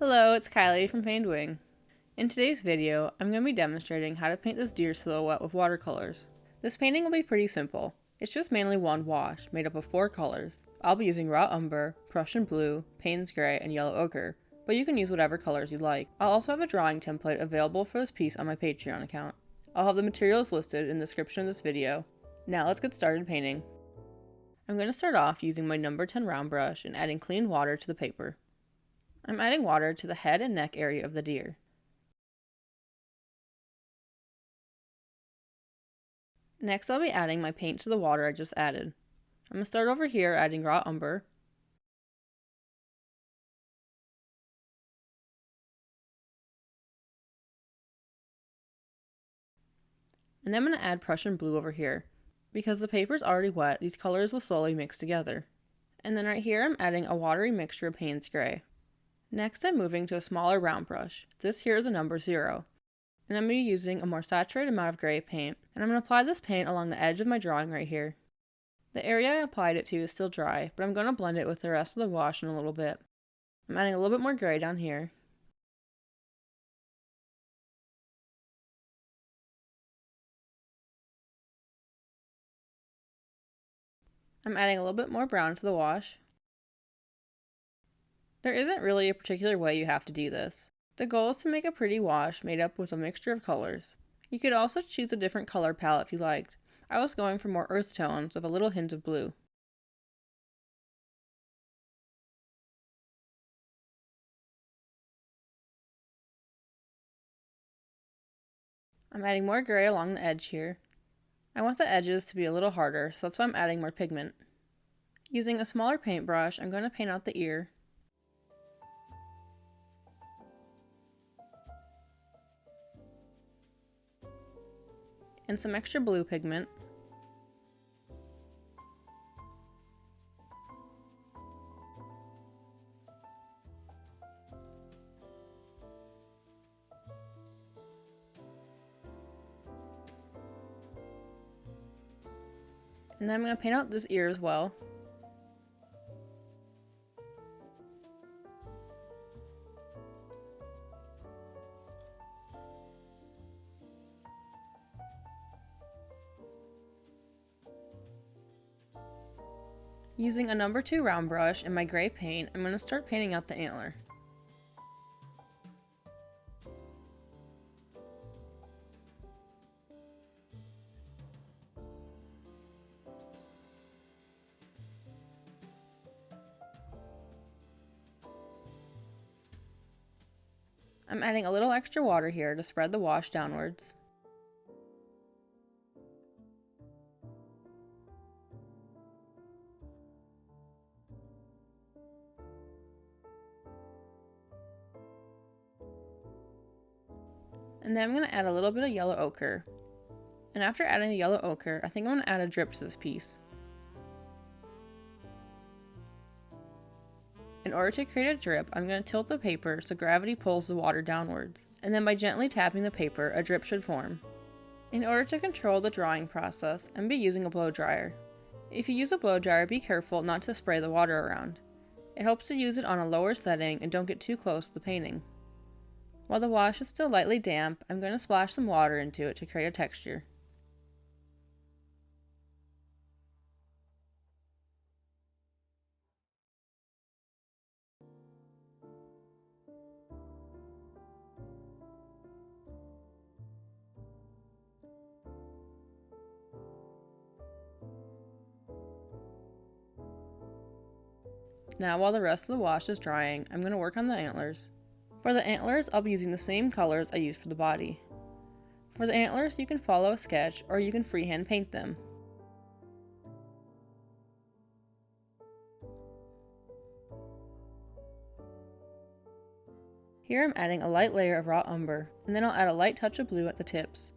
Hello, it's Kylie from Painted Wing. In today's video, I'm going to be demonstrating how to paint this deer silhouette with watercolors. This painting will be pretty simple. It's just mainly one wash, made up of 4 colors. I'll be using raw umber, Prussian blue, Paynes gray, and yellow ochre, but you can use whatever colors you like. I'll also have a drawing template available for this piece on my Patreon account. I'll have the materials listed in the description of this video. Now let's get started painting. I'm going to start off using my number 10 round brush and adding clean water to the paper. I'm adding water to the head and neck area of the deer. Next, I'll be adding my paint to the water I just added. I'm going to start over here adding raw umber. And then I'm going to add Prussian blue over here. Because the paper's already wet, these colors will slowly mix together. And then right here, I'm adding a watery mixture of Paynes gray. Next, I'm moving to a smaller round brush. This here is a number 0. And I'm going to be using a more saturated amount of gray paint. And I'm going to apply this paint along the edge of my drawing right here. The area I applied it to is still dry, but I'm going to blend it with the rest of the wash in a little bit. I'm adding a little bit more gray down here. I'm adding a little bit more brown to the wash. There isn't really a particular way you have to do this. The goal is to make a pretty wash made up with a mixture of colors. You could also choose a different color palette if you liked. I was going for more earth tones with a little hint of blue. I'm adding more gray along the edge here. I want the edges to be a little harder, so that's why I'm adding more pigment. Using a smaller paintbrush, I'm going to paint out the ear. And some extra blue pigment. And then I'm going to paint out this ear as well. Using a number 2 round brush and my gray paint, I'm going to start painting out the antler. I'm adding a little extra water here to spread the wash downwards. And then I'm going to add a little bit of yellow ochre. And after adding the yellow ochre, I think I'm going to add a drip to this piece. In order to create a drip, I'm going to tilt the paper so gravity pulls the water downwards. And then by gently tapping the paper, a drip should form. In order to control the drying process, I'm going to be using a blow dryer. If you use a blow dryer, be careful not to spray the water around. It helps to use it on a lower setting and don't get too close to the painting. While the wash is still lightly damp, I'm going to splash some water into it to create a texture. Now while the rest of the wash is drying, I'm going to work on the antlers. For the antlers, I'll be using the same colors I used for the body. For the antlers, you can follow a sketch or you can freehand paint them. Here I'm adding a light layer of raw umber, and then I'll add a light touch of blue at the tips.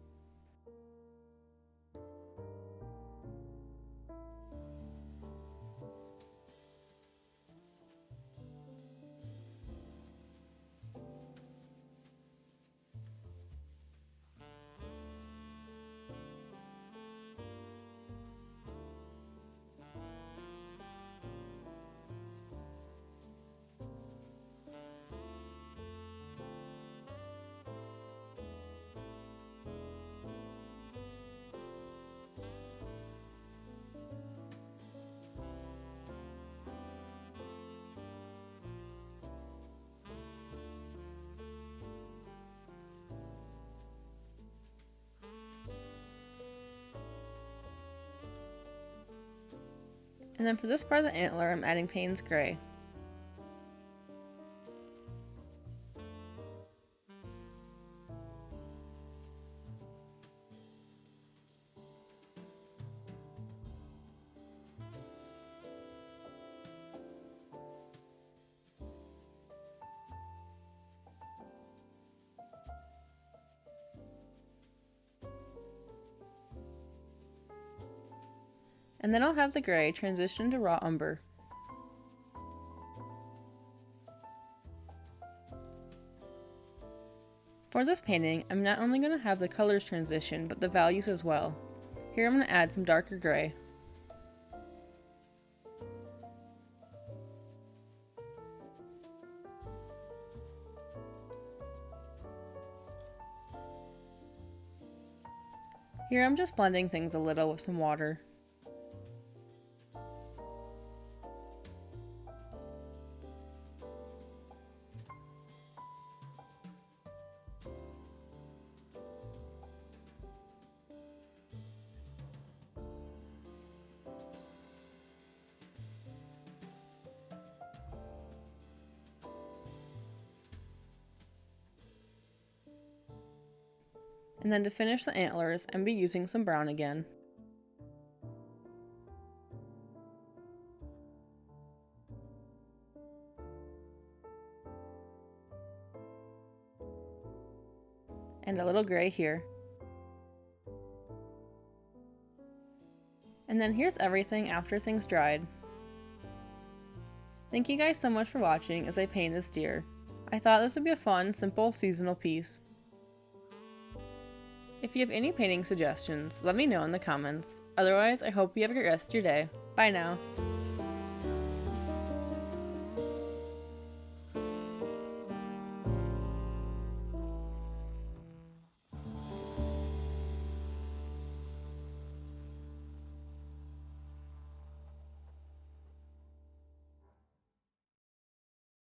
And then for this part of the antler, I'm adding Payne's Gray. And then I'll have the gray transition to raw umber. For this painting, I'm not only going to have the colors transition, but the values as well. Here I'm going to add some darker gray. Here I'm just blending things a little with some water. And then to finish the antlers, I'm be using some brown again. And a little gray here. And then here's everything after things dried. Thank you guys so much for watching as I paint this deer. I thought this would be a fun, simple, seasonal piece. If you have any painting suggestions, let me know in the comments. Otherwise, I hope you have a great rest of your day. Bye now!